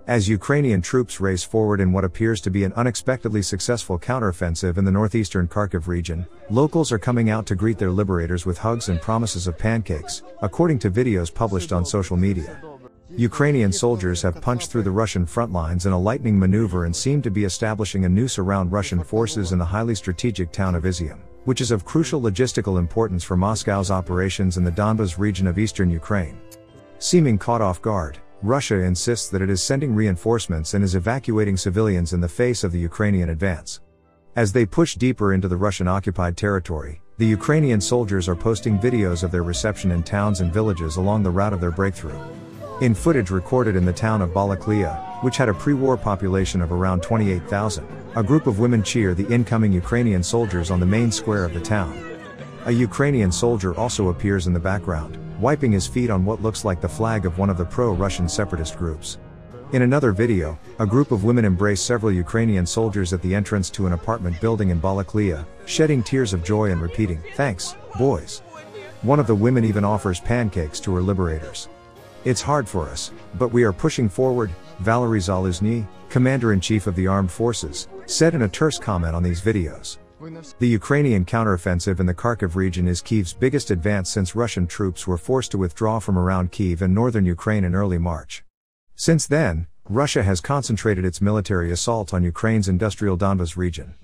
As Ukrainian troops race forward in what appears to be an unexpectedly successful counteroffensive in the northeastern Kharkiv region, locals are coming out to greet their liberators with hugs and promises of pancakes, according to videos published on social media. Ukrainian soldiers have punched through the Russian front lines in a lightning maneuver and seem to be establishing a noose around Russian forces in the highly strategic town of Izium, which is of crucial logistical importance for Moscow's operations in the Donbas region of eastern Ukraine. Seeming caught off guard, Russia insists that it is sending reinforcements and is evacuating civilians in the face of the Ukrainian advance. As they push deeper into the Russian-occupied territory, the Ukrainian soldiers are posting videos of their reception in towns and villages along the route of their breakthrough. In footage recorded in the town of Balaklia, which had a pre-war population of around 28,000, a group of women cheer the incoming Ukrainian soldiers on the main square of the town. A Ukrainian soldier also appears in the background, wiping his feet on what looks like the flag of one of the pro-Russian separatist groups. In another video, a group of women embrace several Ukrainian soldiers at the entrance to an apartment building in Balaklia, shedding tears of joy and repeating, "Thanks, boys." One of the women even offers pancakes to her liberators. "It's hard for us, but we are pushing forward," Valery Zaluzny, commander-in-chief of the armed forces, said in a terse comment on these videos. The Ukrainian counteroffensive in the Kharkiv region is Kyiv's biggest advance since Russian troops were forced to withdraw from around Kyiv and northern Ukraine in early March. Since then, Russia has concentrated its military assault on Ukraine's industrial Donbas region.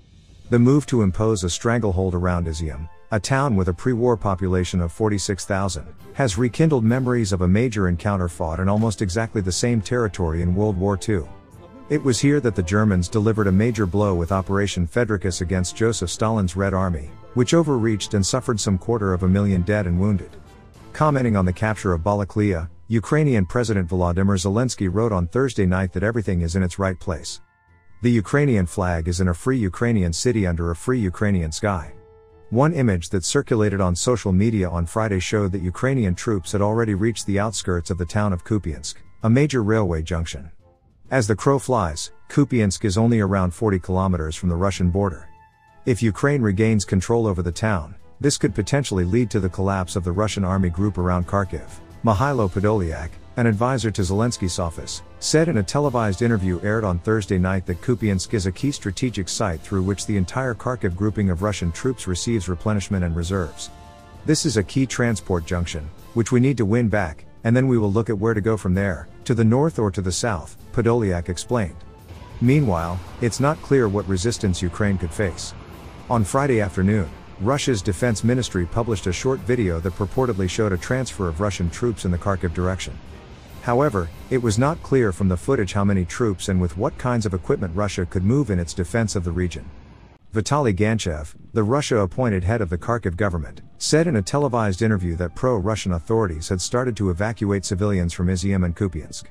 The move to impose a stranglehold around Izium, a town with a pre-war population of 46,000, has rekindled memories of a major encounter fought in almost exactly the same territory in World War II. It was here that the Germans delivered a major blow with Operation Frederikus against Joseph Stalin's Red Army, which overreached and suffered some 250,000 dead and wounded. Commenting on the capture of Balaklia, Ukrainian President Volodymyr Zelensky wrote on Thursday night that everything is in its right place. The Ukrainian flag is in a free Ukrainian city under a free Ukrainian sky. One image that circulated on social media on Friday showed that Ukrainian troops had already reached the outskirts of the town of Kupiansk, a major railway junction. As the crow flies, Kupiansk is only around 40 kilometers from the Russian border. If Ukraine regains control over the town, this could potentially lead to the collapse of the Russian army group around Kharkiv. Mihailo Podolyak, an advisor to Zelensky's office, said in a televised interview aired on Thursday night that Kupiansk is a key strategic site through which the entire Kharkiv grouping of Russian troops receives replenishment and reserves. "This is a key transport junction, which we need to win back, and then we will look at where to go from there, to the north or to the south," Podolyak explained. Meanwhile, it's not clear what resistance Ukraine could face. On Friday afternoon, Russia's defense ministry published a short video that purportedly showed a transfer of Russian troops in the Kharkiv direction. However, it was not clear from the footage how many troops and with what kinds of equipment Russia could move in its defense of the region. Vitaly Ganchev, the Russia-appointed head of the Kharkiv government, said in a televised interview that pro-Russian authorities had started to evacuate civilians from Izium and Kupiansk.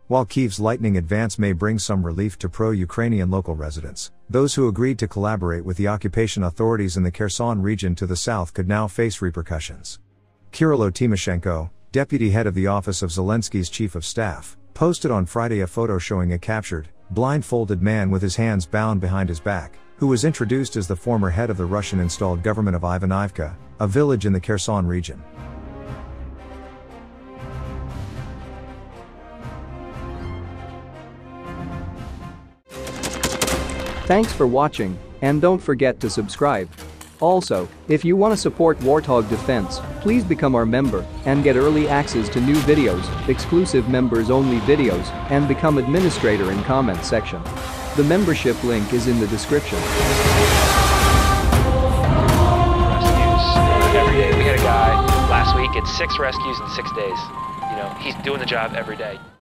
While Kyiv's lightning advance may bring some relief to pro-Ukrainian local residents, those who agreed to collaborate with the occupation authorities in the Kherson region to the south could now face repercussions. Kirilo Timoshenko, deputy head of the office of Zelensky's chief of staff, posted on Friday a photo showing a captured, blindfolded man with his hands bound behind his back, who was introduced as the former head of the Russian-installed government of Ivanivka, a village in the Kherson region. Thanks for watching, and don't forget to subscribe. Also, if you want to support Warthog Defense, please become our member and get early access to new videos, exclusive members-only videos, and become administrator in comments section. The membership link is in the description. Rescues every day. We had a guy last week at 6 rescues in 6 days. You know, he's doing the job every day.